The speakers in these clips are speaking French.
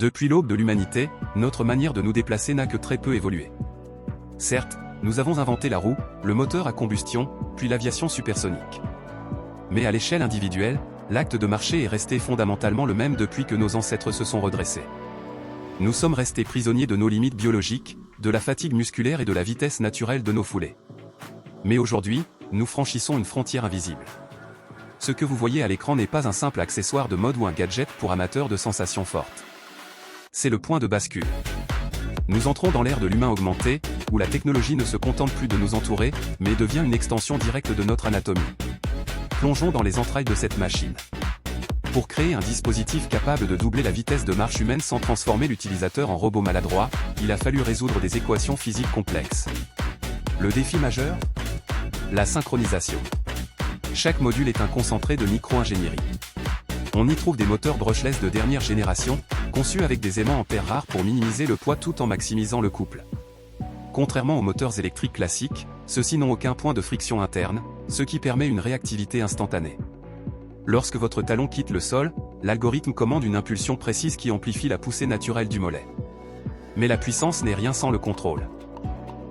Depuis l'aube de l'humanité, notre manière de nous déplacer n'a que très peu évolué. Certes, nous avons inventé la roue, le moteur à combustion, puis l'aviation supersonique. Mais à l'échelle individuelle, l'acte de marcher est resté fondamentalement le même depuis que nos ancêtres se sont redressés. Nous sommes restés prisonniers de nos limites biologiques, de la fatigue musculaire et de la vitesse naturelle de nos foulées. Mais aujourd'hui, nous franchissons une frontière invisible. Ce que vous voyez à l'écran n'est pas un simple accessoire de mode ou un gadget pour amateurs de sensations fortes. C'est le point de bascule. Nous entrons dans l'ère de l'humain augmenté, où la technologie ne se contente plus de nous entourer, mais devient une extension directe de notre anatomie. Plongeons dans les entrailles de cette machine. Pour créer un dispositif capable de doubler la vitesse de marche humaine sans transformer l'utilisateur en robot maladroit, il a fallu résoudre des équations physiques complexes. Le défi majeur ? La synchronisation. Chaque module est un concentré de micro-ingénierie. On y trouve des moteurs brushless de dernière génération, conçus avec des aimants en terre rare pour minimiser le poids tout en maximisant le couple. Contrairement aux moteurs électriques classiques, ceux-ci n'ont aucun point de friction interne, ce qui permet une réactivité instantanée. Lorsque votre talon quitte le sol, l'algorithme commande une impulsion précise qui amplifie la poussée naturelle du mollet. Mais la puissance n'est rien sans le contrôle.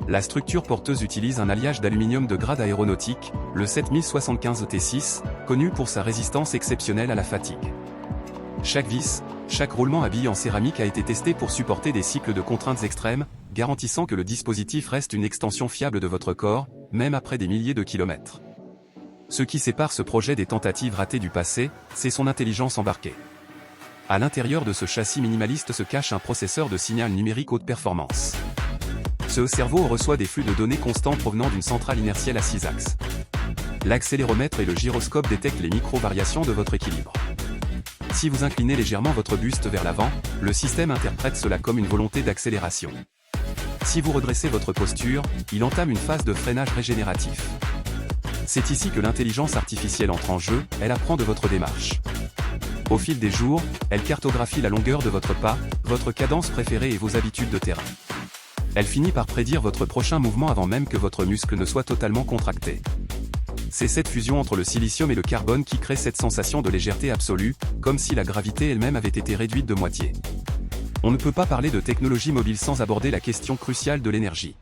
La structure porteuse utilise un alliage d'aluminium de grade aéronautique, le 7075 T6, connu pour sa résistance exceptionnelle à la fatigue. Chaque vis, chaque roulement à billes en céramique a été testé pour supporter des cycles de contraintes extrêmes, garantissant que le dispositif reste une extension fiable de votre corps, même après des milliers de kilomètres. Ce qui sépare ce projet des tentatives ratées du passé, c'est son intelligence embarquée. À l'intérieur de ce châssis minimaliste se cache un processeur de signal numérique haute performance. Ce cerveau reçoit des flux de données constants provenant d'une centrale inertielle à 6 axes. L'accéléromètre et le gyroscope détectent les micro-variations de votre équilibre. Si vous inclinez légèrement votre buste vers l'avant, le système interprète cela comme une volonté d'accélération. Si vous redressez votre posture, il entame une phase de freinage régénératif. C'est ici que l'intelligence artificielle entre en jeu, elle apprend de votre démarche. Au fil des jours, elle cartographie la longueur de votre pas, votre cadence préférée et vos habitudes de terrain. Elle finit par prédire votre prochain mouvement avant même que votre muscle ne soit totalement contracté. C'est cette fusion entre le silicium et le carbone qui crée cette sensation de légèreté absolue, comme si la gravité elle-même avait été réduite de moitié. On ne peut pas parler de technologie mobile sans aborder la question cruciale de l'énergie.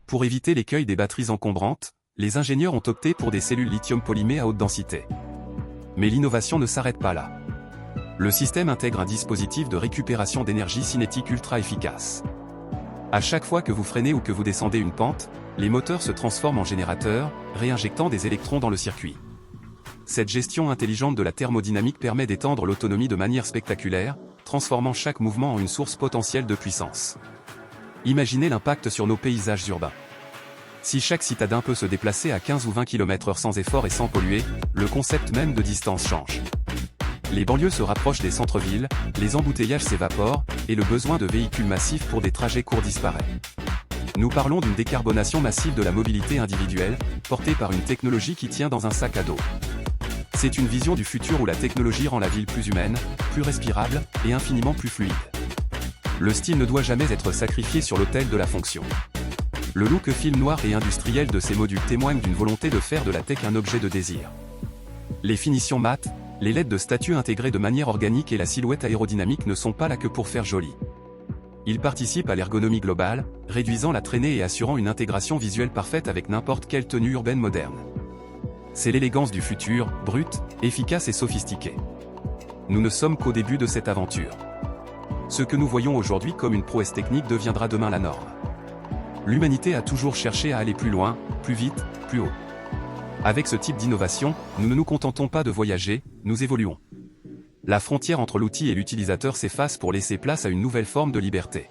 Pour éviter l'écueil des batteries encombrantes, les ingénieurs ont opté pour des cellules lithium polymées à haute densité. Mais l'innovation ne s'arrête pas là. Le système intègre un dispositif de récupération d'énergie cinétique ultra efficace. À chaque fois que vous freinez ou que vous descendez une pente, les moteurs se transforment en générateurs, réinjectant des électrons dans le circuit. Cette gestion intelligente de la thermodynamique permet d'étendre l'autonomie de manière spectaculaire, transformant chaque mouvement en une source potentielle de puissance. Imaginez l'impact sur nos paysages urbains. Si chaque citadin peut se déplacer à 15 ou 20 km/h sans effort et sans polluer, le concept même de distance change. Les banlieues se rapprochent des centres-villes, les embouteillages s'évaporent, et le besoin de véhicules massifs pour des trajets courts disparaît. Nous parlons d'une décarbonation massive de la mobilité individuelle, portée par une technologie qui tient dans un sac à dos. C'est une vision du futur où la technologie rend la ville plus humaine, plus respirable, et infiniment plus fluide. Le style ne doit jamais être sacrifié sur l'autel de la fonction. Le look film noir et industriel de ces modules témoigne d'une volonté de faire de la tech un objet de désir. Les finitions mates, les LED de statut intégrées de manière organique et la silhouette aérodynamique ne sont pas là que pour faire joli. Ils participent à l'ergonomie globale, réduisant la traînée et assurant une intégration visuelle parfaite avec n'importe quelle tenue urbaine moderne. C'est l'élégance du futur, brute, efficace et sophistiquée. Nous ne sommes qu'au début de cette aventure. Ce que nous voyons aujourd'hui comme une prouesse technique deviendra demain la norme. L'humanité a toujours cherché à aller plus loin, plus vite, plus haut. Avec ce type d'innovation, nous ne nous contentons pas de voyager, nous évoluons. La frontière entre l'outil et l'utilisateur s'efface pour laisser place à une nouvelle forme de liberté.